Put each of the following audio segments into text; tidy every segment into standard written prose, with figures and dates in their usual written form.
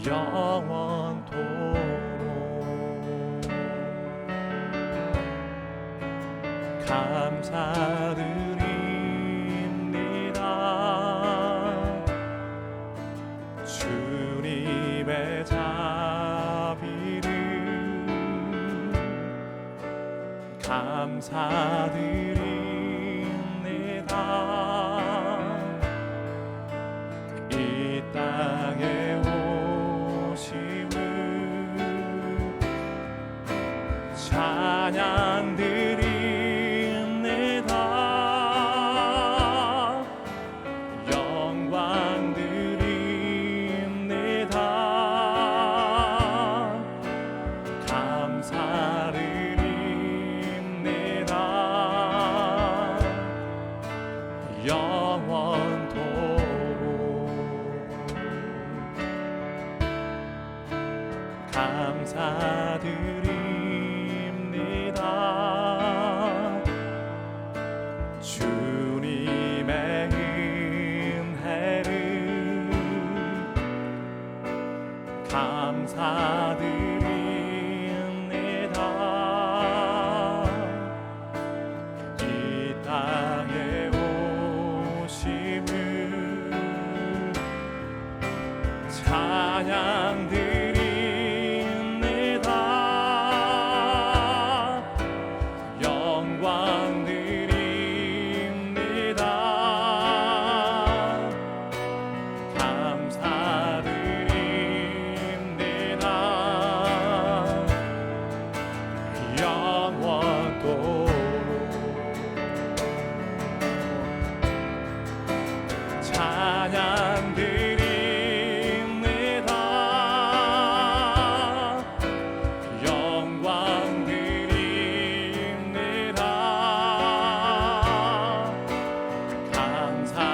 영원토록 감사드립니다. 주님의 자비를 감사드립니다. 이 땅에 오심을 찬양드립니다. 영광 드립니다. 감사드립니다. 영원토록 감사드립니다. 주님의 은혜를 감사드립니다. 이 땅에 오심을 찬양드립니다. 영광 드립니다. 감사드립니다. 영원토록 찬양드립니다. 영광 드립니다. 감사드립니다.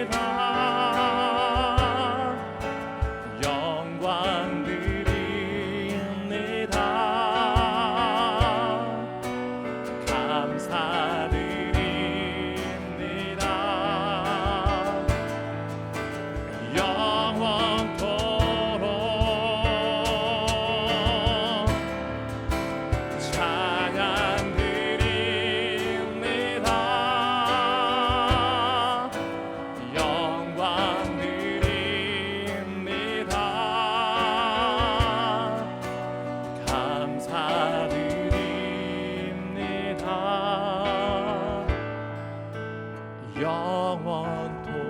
찬양드립니다. 영광 드립니다. 감사드립니다. 영원토록 찬양드립니다. 영광 드립니다. 감사드립니다. 영원토록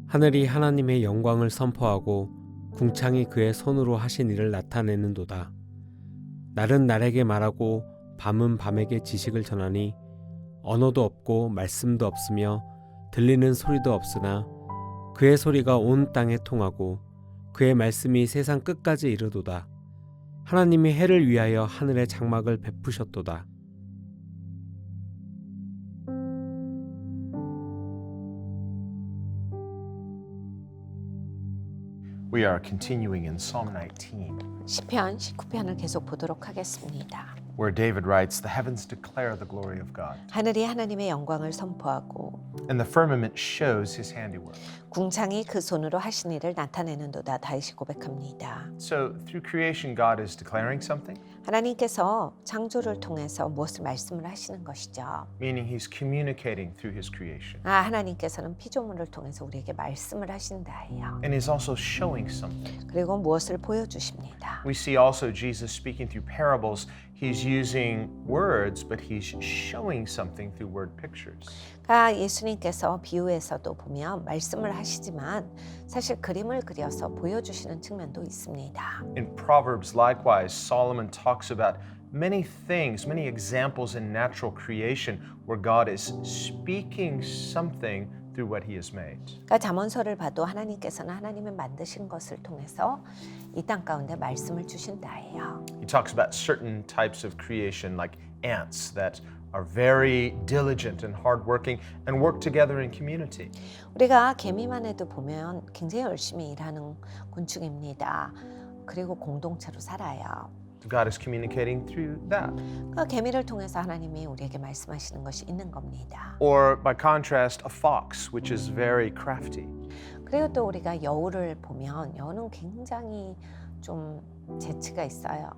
하늘이 하나님의 영광을 선포하고 궁창이 그의 손으로 하신 일을 나타내는도다. 날은 날에게 말하고 밤은 밤에게 지식을 전하니 언어도 없고 말씀도 없으며 들리는 소리도 없으나 그의 소리가 온 땅에 통하고 그의 말씀이 세상 끝까지 이르도다. 하나님이 해를 위하여 하늘에 장막을 베푸셨도다. We are continuing in Psalm 19, 시편 19편을 계속 보도록 하겠습니다. where David writes, "The heavens declare the glory of God, 하늘이 하나님의 영광을 선포하고 and the firmament shows his handiwork." 궁창이 그 손으로 하신 일을 나타내는도다. 다윗이 고백합니다. So, through creation, God is declaring something, 하나님께서 창조를 통해서 무엇을 말씀을 하시는 것이죠. meaning he's communicating through his creation. 하나님께서는 피조물을 통해서 우리에게 말씀을 하신다예요. And he's also showing something. 그리고 무엇을 보여주십니다. We see also Jesus speaking through parables. He's using words, but he's showing something through word pictures. 예수님께서 비유에서도 보면 말씀을 하시지만 사실 그림을 그려서 보여주시는 측면도 있습니다. In Proverbs, likewise, Solomon talks about many things, many examples in natural creation where God is speaking something through what he has made. 잠언서를 봐도 하나님께서는 하나님의 만드신 것을 통해서 이 땅 가운데 말씀을 주신다예요. He talks about certain types of creation like ants that are very diligent and hardworking and work together in community. 우리가 개미만 해도 보면 굉장히 열심히 일하는 곤충입니다. 그리고 공동체로 살아요. God is communicating through that. 개미를 통해서 하나님이 우리에게 말씀하시는 것이 있는 겁니다. Or by contrast, a fox, which is very crafty. 그리고 또 우리가 여우를 보면 여우는 굉장히 좀 재치가 있어요.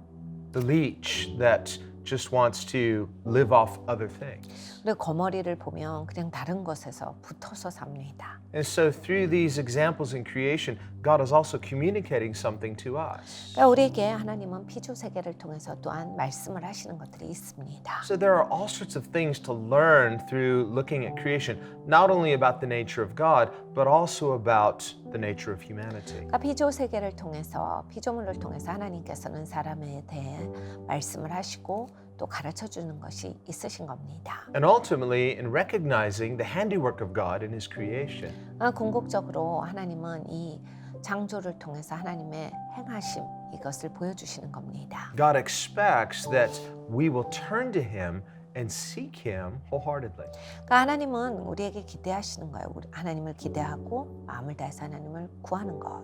The leech that just wants to live off other things. 그리고 거머리를 보면 그냥 다른 것에서 붙어서 삽니다. And so through these examples in creation, God is also communicating something to us. 우리에게 하나님은 피조 세계를 통해서 또한 말씀을 하시는 것들이 있습니다. So there are all sorts of things to learn through looking at creation, not only about the nature of God, but also about the nature of humanity. 피조 세계를 통해서 피조물을 통해서 하나님께서는 사람에 대해 말씀을 하시고 또 가르쳐 주는 것이 있으신 겁니다. And ultimately, in recognizing the handiwork of God in his creation. 궁극적으로 하나님은 이 창조를 통해서 하나님의 행하심 이것을 보여주시는 겁니다. God expects that we will turn to him and seek him wholeheartedly. 하나님은 우리에게 기대하시는 거예요. 하나님을 기대하고 마음을 다해서 하나님을 구하는 것.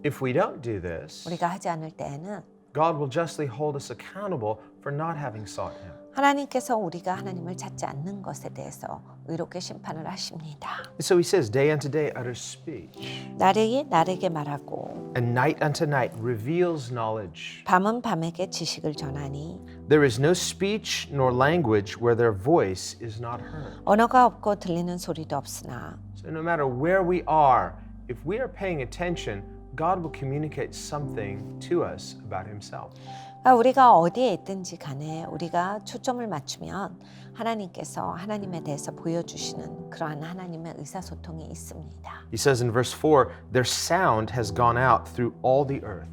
If we don't do this, 우리가 하지 않을 때에는 God will justly hold us accountable for not having sought him. 하나님께서 우리가 하나님을 찾지 않는 것에 대해서 의롭게 심판을 하십니다. So he says, day unto day utters speech, 날에게 말하고 and night unto night reveals knowledge. 밤은 밤에게 지식을 전하니 There is no speech nor language where their voice is not heard. 언어가 없고 들리는 소리도 없으나 So no matter where we are, if we are paying attention, God will communicate something to us about himself. 우리가 어디에 있든지 간에 우리가 초점을 맞추면 하나님께서 하나님에 대해서 보여주시는 그러한 하나님의 의사소통이 있습니다. He says in verse 4, their sound has gone out through all the earth.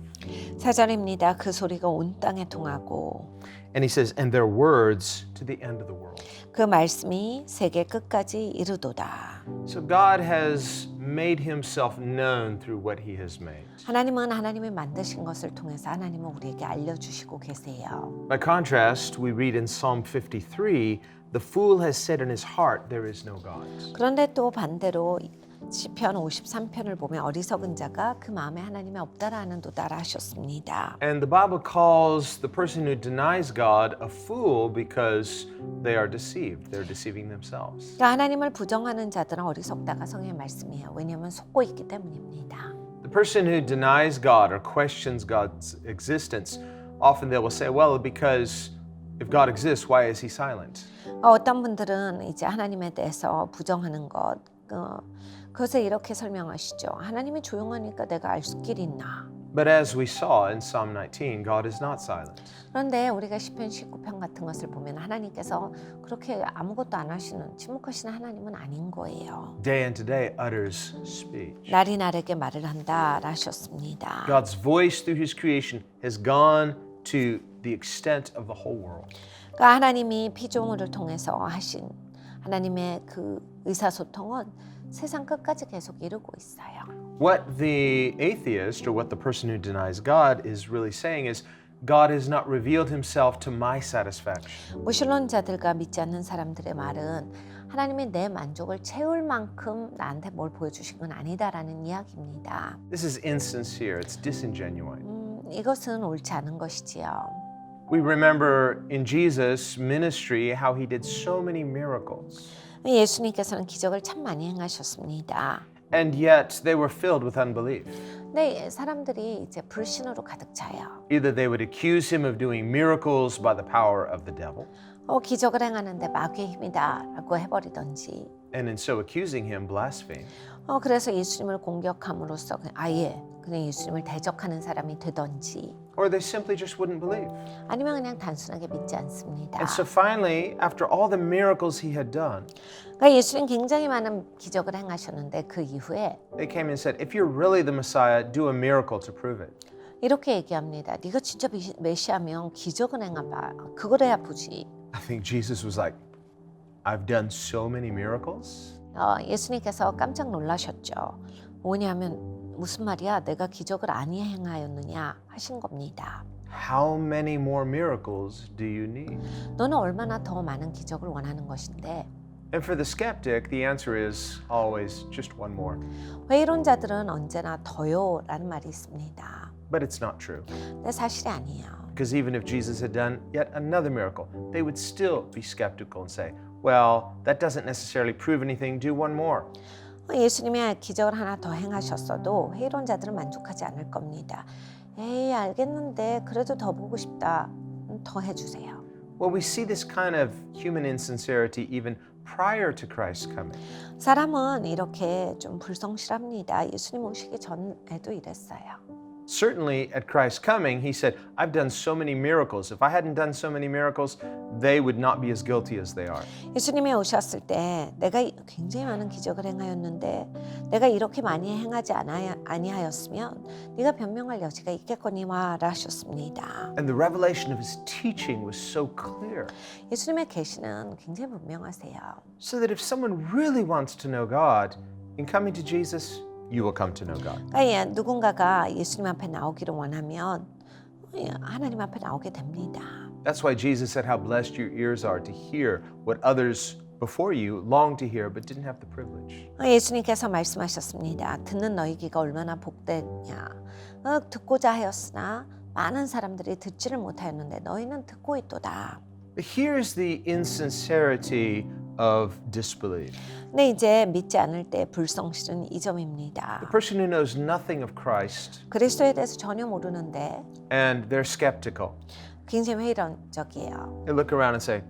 4절입니다. 그 소리가 온 땅에 통하고 And he says, and their words to the end of the world. 그 말씀이 세계 끝까지 이르도다. So God has made himself known through what he has made. 하나님은 하나님이 만드신 것을 통해서 하나님은 우리에게 알려주시고 계세요. By contrast, we read in Psalm 53, the fool has said in his heart, there is no God. 그런데 또 반대로 시편 53편을 보면 어리석은 자가 그 마음에 하나님이 없다라는 도다라 하셨습니다. And the Bible calls the person who denies God a fool because they are deceived. They're deceiving themselves. 그러니까 하나님을 부정하는 자들은 어리석다가 성경의 말씀이에요. 왜냐하면 속고 있기 때문입니다. The person who denies God or questions God's existence, often they will say, well, because if God exists, why is he silent? 어떤 분들은 이제 하나님에 대해서 부정하는 것, 그것을 이렇게 설명하시죠. 하나님이 조용하니까 내가 알 길이 있나? But as we saw in Psalm 19, God is not silent. 그런데 우리가 시편 19편 같은 것을 보면 하나님께서 그렇게 아무것도 안 하시는 침묵하시는 하나님은 아닌 거예요. Day unto day utters speech. 날이 날에게 말을 한다 하셨습니다. God's voice through his creation has gone to the extent of the whole world. 그러니까 하나님이 피조물을 통해서 하신 하나님의 그 의사소통은 세상 끝까지 계속 이루고 있어요. What the atheist or what the person who denies God is really saying is God has not revealed himself to my satisfaction. 무신론자들과 믿지 않는 사람들의 말은 하나님이 내 만족을 채울 만큼 나한테 뭘 보여주신 건 아니다라는 이야기입니다. This is insincere, it's disingenuine. 이것은 옳지 않은 것이지요. We remember in Jesus' ministry how he did so many miracles. 예수님께서는 기적을 참 많이 행하셨습니다. And yet they were filled with unbelief. 네, 사람들이 이제 불신으로 가득 차요. Either they would accuse him of doing miracles by the power of the devil, 기적을 행하는데 마귀의 힘이다라고 해버리던지. and in so accusing him, blaspheme. 그래서 예수님을 공격함으로써 그냥 예수님을 대적하는 사람이 되던지. Or they simply just wouldn't believe. 아니면 그냥 단순하게 믿지 않습니다. And so finally, after all the miracles he had done, 그러니까 예수님 굉장히 많은 기적을 행하셨는데 그 이후에 they came and said, if you're really the Messiah, do a miracle to prove it. 이렇게 얘기합니다. 네가 진짜 메시아면 기적을 행해봐. 그걸 해야 보지. I think Jesus was like, I've done so many miracles. 예수님께서 깜짝 놀라셨죠. 뭐냐면 무슨 말이야? 내가 기적을 아니 행하였느냐 하신 겁니다. How many more miracles do you need? 너는 얼마나 더 많은 기적을 원하는 것인데. And for the skeptic, the answer is always just one more. 회의론자들은 언제나 더요라는 말이 있습니다. But it's not true. 근데 사실이 아니에요. Because even if Jesus had done yet another miracle, they would still be skeptical and say, well, that doesn't necessarily prove anything, do one more. 예수님이 기적을 하나 더 행하셨어도 회의론자들은 만족하지 않을 겁니다. 에이, 알겠는데 그래도 더 보고 싶다. 더 해주세요. Well, we see this kind of human insincerity even prior to Christ's coming. 사람은 이렇게 좀 불성실합니다. 예수님 오시기 전에도 이랬어요. Certainly at Christ's coming, he said, I've done so many miracles. If I hadn't done so many miracles, they would not be as guilty as they are. 예수님이 오셨을 때 내가 굉장히 많은 기적을 행하였는데 내가 이렇게 많이 행하지 아니하였으면 네가 변명할 여지가 있겠거니와 하셨습니다. And the revelation of his teaching was so clear. 예수님의 계시는 굉장히 분명하세요. So that if someone really wants to know God, in coming to Jesus, you will come to know God. 그러니까 누군가가 예수님 앞에 나오기를 원하면 하나님 앞에 나오게 됩니다. That's why Jesus said how blessed your ears are to hear what others before you longed to hear but didn't have the privilege. 예수님께서 말씀하셨습니다. 듣는 너희 귀가 얼마나 복되냐. 듣고자 하였으나 많은 사람들이 듣지를 못하였는데 너희는 듣고 있도다. But here's the insincerity of disbelief. 근데 이제 믿지 않을 때 불성실은 이 점입니다. The person who knows nothing of Christ 그리스도에 대해서 전혀 모르는데 and they're skeptical. 굉장히 회의론적이에요. They look around and say,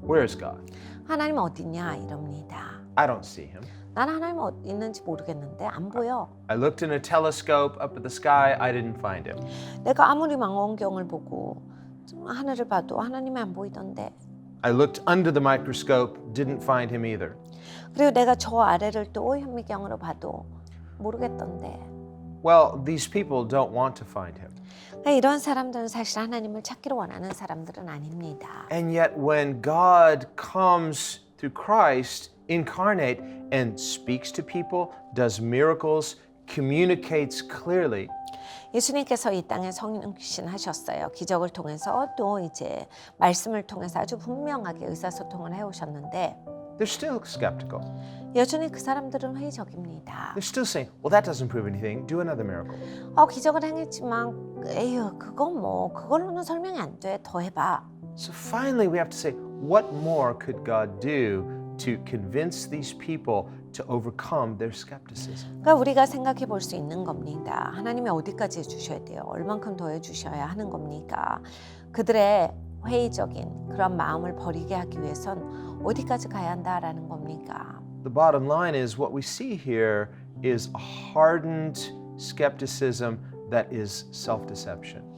where's God? 하나님 어딨냐 이럽니다. I don't see him. 난 하나님 어디 있는지 모르겠는데 안 보여. I looked in a telescope up at the sky, I didn't find him. 내가 아무리 망원경을 보고 하늘을 봐도 하나님이 안 보이던데. I looked under the microscope, didn't find him either. 그리고 내가 저 아래를 또 현미경으로 봐도 모르겠던데. Well, these people don't want to find him. 그러니까 이런 사람들은 사실 하나님을 찾기를 원하는 사람들은 아닙니다. And yet when God comes through Christ incarnate and speaks to people, does miracles, communicates clearly, 예수님께서 이 땅에 성신하셨어요. 기적을 통해서 또 이제 말씀을 통해서 아주 분명하게 의사소통을 해오셨는데 they're still skeptical. 여전히 그 사람들은 회의적입니다. They're still saying, well, that doesn't prove anything. Do another miracle. 기적을 행했지만 에휴 그건 뭐 그걸로는 설명이 안 돼. 더 해봐. So finally we have to say, what more could God do to convince these people to overcome their skepticism? 그러니까 우리가 생각해 볼 수 있는 겁니다. 하나님이 어디까지 해주셔야 돼요? 얼만큼 더 해주셔야 하는 겁니까? 그들의 회의적인 그런 마음을 버리게 하기 위해선 어디까지 가야 한다라는 겁니까? The bottom line is what we see here is a hardened skepticism that is self-deception.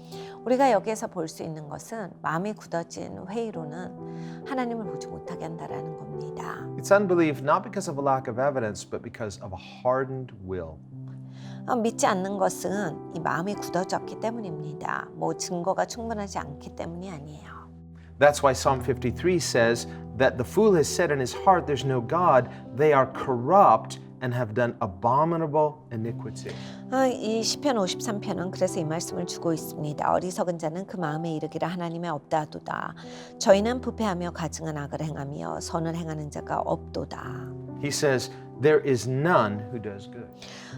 우리가 여기에서 볼 수 있는 것은 마음이 굳어진 회의로는 하나님을 보지 못하게 한다라는 겁니다. It's unbelief not because of a lack of evidence, but because of a hardened will. 믿지 않는 것은 이 마음이 굳어졌기 때문입니다. 뭐 증거가 충분하지 않기 때문이 아니에요. That's why Psalm 53 says that the fool has said in his heart, there's no God. They are corrupt and have done abominable iniquity. 이 시편 53편은 그래서 이 말씀을 주고 있습니다. 어리석은 자는 그 마음에 이르기를 하나님의 없다 하도다. 저희는 부패하며 가증한 악을 행하며 선을 행하는 자가 없도다. He says, there is none who does good.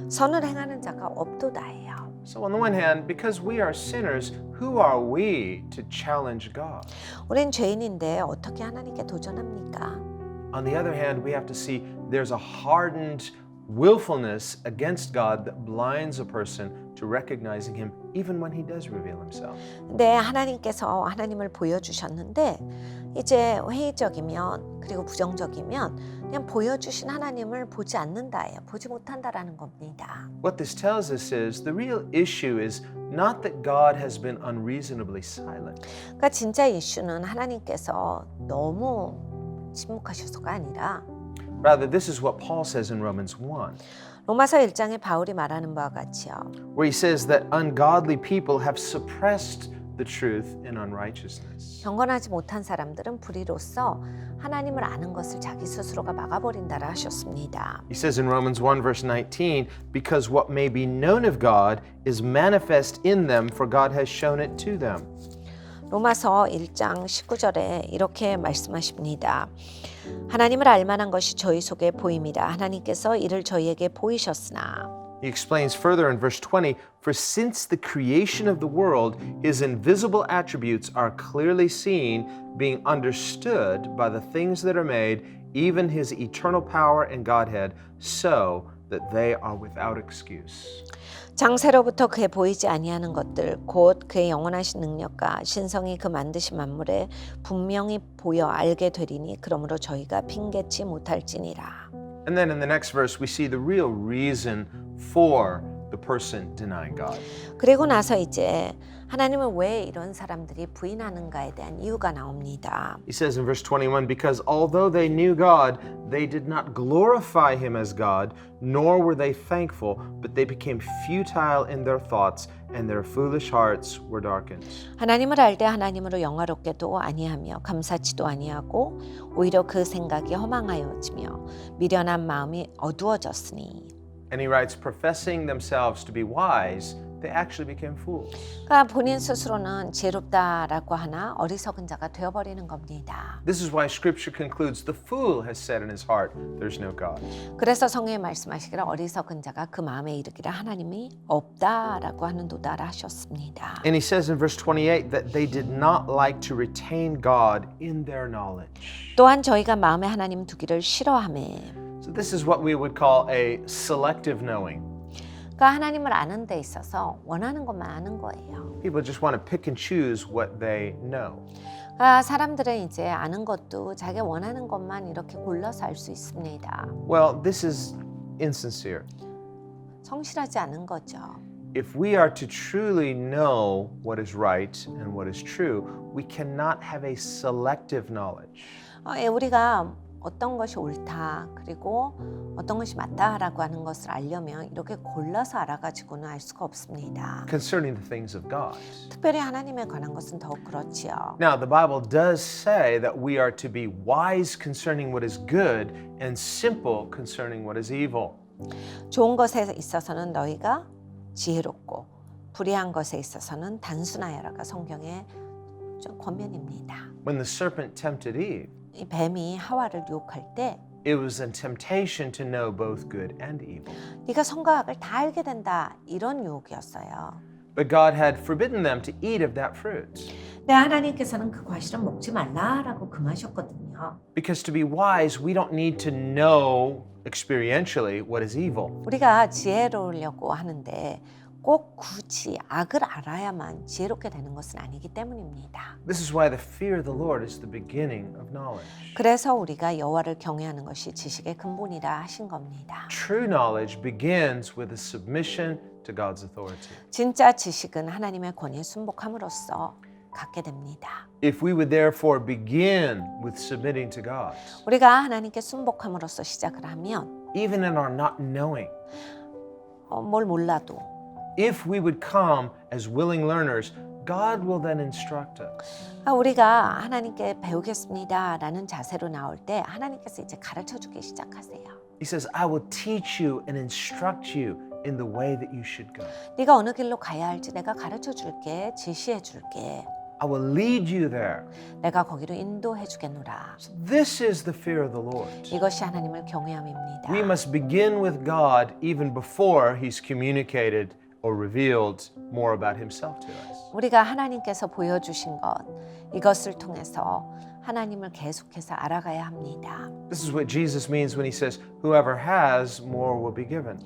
선을 행하는 자가 없도다예요. So on the one hand, because we are sinners, who are we to challenge God? 우린 죄인인데 어떻게 하나님께 도전합니까? On the other hand, we have to see there's a hardened willfulness against God that blinds a person to recognizing him even when he does reveal himself. 근데 하나님께서 하나님을 보여주셨는데 이제 회의적이면 그리고 부정적이면 그냥 보여주신 하나님을 보지 않는다예요. 보지 못한다라는 겁니다. What this tells us is the real issue is not that God has been unreasonably silent. 그러니까 진짜 이슈는 하나님께서 너무 침묵하셔서가 아니라 Rather, this is what Paul says in Romans 1, 로마서 1장에 바울이 말하는 바와 같이요. where he says that ungodly people have suppressed the truth in unrighteousness. 경건하지 못한 사람들은 불의로써 하나님을 아는 것을 자기 스스로가 막아버린다라 하셨습니다. He says in Romans 1 verse 19, because what may be known of God is manifest in them, for God has shown it to them. 로마서 1장 19절에 이렇게 말씀하십니다. 하나님을 알만한 것이 저희 속에 보입니다. 하나님께서 이를 저희에게 보이셨으나. He explains further in verse 20, for since the creation of the world, his invisible attributes are clearly seen, being understood by the things that are made, even his eternal power and Godhead, so that they are without excuse. 장세로부터 그의 보이지 아니하는 것들 곧 그의 영원하신 능력과 신성이 그 만드신 만물에 분명히 보여 알게 되리니 그러므로 저희가 핑계치 못할지니라. And then in the next verse, we see the real reason for the person denying God. 그리고 나서 이제 하나님은 왜 이런 사람들이 부인하는가에 대한 이유가 나옵니다. He says in verse 21, because although they knew God, they did not glorify him as God, nor were they thankful, but they became futile in their thoughts, and their foolish hearts were darkened. 하나님을 알되 하나님으로 영화롭게도 아니하며 감사치도 아니하고 오히려 그 생각이 허망하여지며 미련한 마음이 어두워졌으니. And he writes, professing themselves to be wise, they actually became fools. 그러니까 본인 스스로는 지혜롭다라고 하나 어리석은 자가 되어버리는 겁니다. This is why Scripture concludes, the fool has said in his heart, there's no God. 그래서 성경에 말씀하시기를 어리석은 자가 그 마음에 이르기를 하나님이 없다라고 하는도다라 하셨습니다. And he says in verse 28 that they did not like to retain God in their knowledge. 또한 저희가 마음에 하나님 두기를 싫어하매. So this is what we would call a selective knowing. 그러니까 하나님을 아는 데 있어서 원하는 것만 아는 거예요. People just want to pick and choose what they know. 그러니까 사람들은 이제 아는 것도 자기가 원하는 것만 이렇게 골라서 알 수 있습니다. Well, this is insincere. 성실하지 않은 거죠. If we are to truly know what is right and what is true, we cannot have a selective knowledge. 우리가 어떤 것이 옳다 그리고 어떤 것이 맞다라고 하는 것을 알려면 이렇게 골라서 알아가지고는 알 수가 없습니다. Concerning the things of God. 특별히 하나님에 관한 것은 더욱 그렇지요. Now, the Bible does say that we are to be wise concerning what is good and simple concerning what is evil. 좋은 것에 있어서는 너희가 지혜롭고 불의한 것에 있어서는 단순하여라가 성경의 좀 권면입니다. When the serpent tempted Eve, 이 뱀이 하와를 유혹할 때 it was a temptation to know both good and evil. 네가 선과 악을 다 알게 된다 이런 유혹이었어요. But God had forbidden them to eat of that fruit. 네, 하나님께서는 그 과실은 먹지 말라라고 금하셨거든요. Because to be wise, we don't need to know experientially what is evil. 우리가 지혜로우려고 하는데 꼭 굳이 악을 알아야만 지혜롭게 되는 것은 아니기 때문입니다. This is why the fear of the Lord is the beginning of knowledge. 그래서 우리가 여호와를 경외하는 것이 지식의 근본이라 하신 겁니다. True knowledge begins with a submission to God's authority. 진짜 지식은 하나님의 권위에 순복함으로써 갖게 됩니다. If we would therefore begin with submitting to God, 우리가 하나님께 순복함으로써 시작을 하면 even in our not knowing, 뭘 몰라도 if we would come as willing learners, God will then instruct us. 우리가 하나님께 배우겠습니다라는 자세로 나올 때 하나님께서 이제 가르쳐 주기 시작하세요. He says, I will teach you and instruct you in the way that you should go. 네가 어느 길로 가야 할지 내가 가르쳐 줄게, 지시해 줄게. I will lead you there. 내가 거기로 인도해 주겠노라. This is the fear of the Lord. 이것이 하나님을 경외함입니다. We must begin with God even before He's communicated or revealed more about Himself to us. 우리가 하나님께서 보여주신 것 이것을 통해서 하나님을 계속해서 알아가야 합니다. This is what Jesus means when he says, whoever has, more will be given.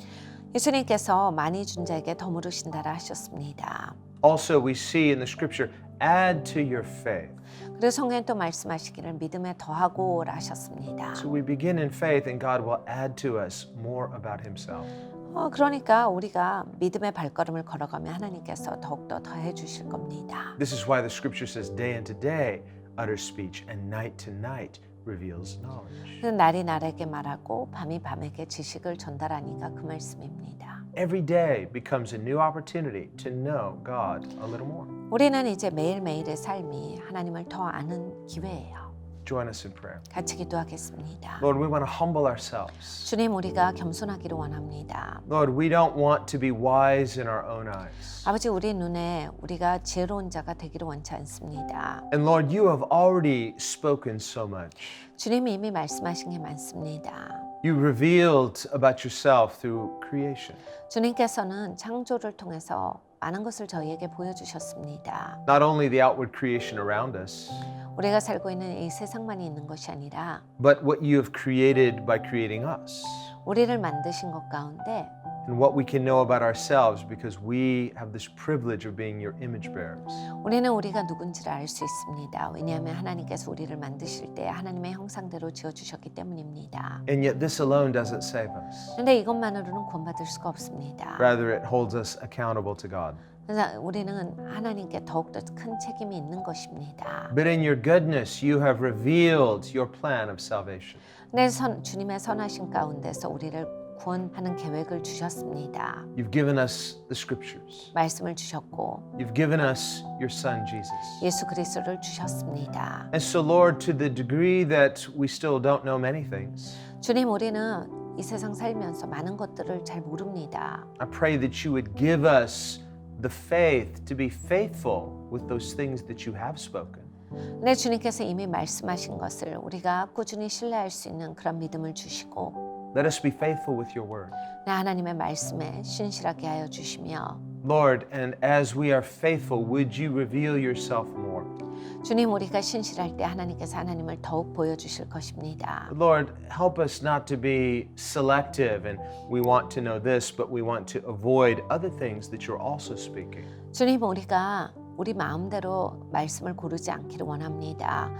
예수님께서 많이 준 자에게 더 물으신다라 하셨습니다. Also, we see in the scripture, add to your faith. 그리고 성경에 또 말씀하시기를 믿음에 더하고라 하셨습니다. So we begin in faith and God will add to us more about himself. 그러니까 우리가 믿음의 발걸음을 걸어가면 하나님께서 더욱더 더해 주실 겁니다. This is why the scripture says day unto day utters speech and night to night reveals knowledge. 날이 날에게 말하고 밤이 밤에게 지식을 전달하니까 그 말씀입니다. Every day becomes a new opportunity to know God a little more. 우리는 이제 매일매일의 삶이 하나님을 더 아는 기회예요. Join us in prayer. 같이 기도하겠습니다. Lord, we want to humble ourselves. 주님, 우리가 겸손하기를 원합니다. Lord, we don't want to be wise in our own eyes. 아버지, 우리 눈에 우리가 지혜로운 자가 되기를 원치 않습니다. And Lord, you have already spoken so much. 주님이 이미 말씀하신 게 많습니다. You revealed about yourself through creation. 주님께서는 창조를 통해서 많은 것을 저희에게 보여주셨습니다. Not only the outward creation around us, 우리가 살고 있는 이 세상만이 있는 것이 아니라 but what you have created by creating us. 우리를 만드신 것 가운데 And what we can know about ourselves because we have this privilege of being your image bearers. 우리는 우리가 누군지를 알 수 있습니다. 왜냐하면 하나님께서 우리를 만드실 때 하나님의 형상대로 지어주셨기 때문입니다. And yet this alone doesn't save us. 그런데 이것만으로는 구원받을 수가 없습니다. Rather, it holds us accountable to God. 그래서 우리는 하나님께 더욱더 큰 책임이 있는 것입니다. But in your goodness, you have revealed your plan of salvation. 내 주님의 선하신 가운데서 우리를 구원하는 계획을 주셨습니다. You've given us the scriptures. 말씀을 주셨고 You've given us your son, Jesus. 예수 그리스도를 주셨습니다. And so, Lord, to the degree that we still don't know many things, 주님, 우리는 이 세상 살면서 많은 것들을 잘 모릅니다. I pray that you would give us the faith to be faithful with those things that you have spoken. 내 주님께서 이미 말씀하신 것을 우리가 꾸준히 신뢰할 수 있는 그런 믿음을 주시고 Let us be faithful with your word. 내 하나님의 말씀에 신실하게 하여 주시며 Lord, and as we are faithful, would you reveal yourself more? 주님, 우리가 신실할 때 하나님께서 하나님을 더욱 보여주실 것입니다. Lord, help us not to be selective and we want to know this, but we want to avoid other things that you're also speaking. 주님, 우리가 우리 마음대로 말씀을 고르지 않기를 원합니다.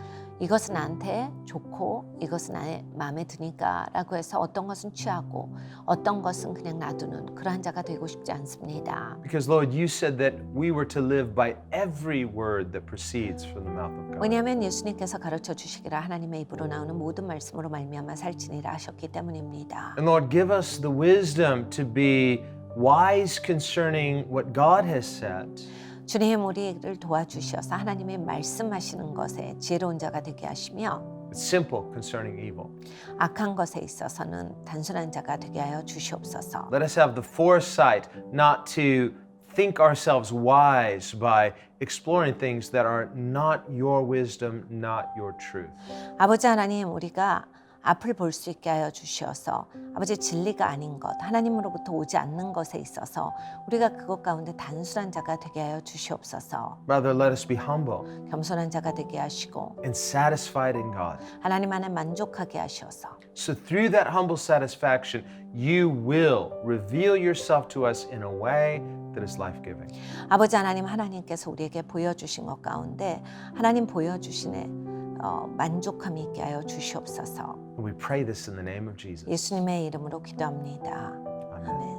이것은 나한테 좋고 이것은 나의 마음에 드니까 라고 해서 어떤 것은 취하고 어떤 것은 그냥 놔두는 그러한 자가 되고 싶지 않습니다. Because Lord, you said that we were to live by every word that proceeds from the mouth of God. 왜냐하면 예수님께서 가르쳐 주시기를 하나님의 입으로 나오는 모든 말씀으로 말미암아 살지니라 하셨기 때문입니다. And Lord, give us the wisdom to be wise concerning what God has said. 주님, 우리를 도와주셔서 하나님의 말씀하시는 것에 지혜로운 자가 되게 하시며 Simple concerning evil. 악한 것에 있어서는 단순한 자가 되게 하여 주시옵소서. Let us have the foresight not to think ourselves wise by exploring things that are not your wisdom, not your truth. 아버지 하나님, 우리가 앞을 볼 수 있게 하여 주시어서 아버지 진리가 아닌 것, 하나님으로부터 오지 않는 것에 있어서 우리가 그것 가운데 단순한 자가 되게 하여 주시옵소서. Rather, let us be humble 겸손한 자가 되게 하시고 and satisfied in God. 하나님 안에 만족하게 하시어서 So through that humble satisfaction, you will reveal yourself to us in a way that is life-giving. 아버지 하나님, 하나님께서 우리에게 보여주신 것 가운데 하나님 보여주시네 만족함이 있게 하여 주시옵소서. And we pray this in the name of Jesus. 예수님의 이름으로 기도합니다. Amen. 아멘.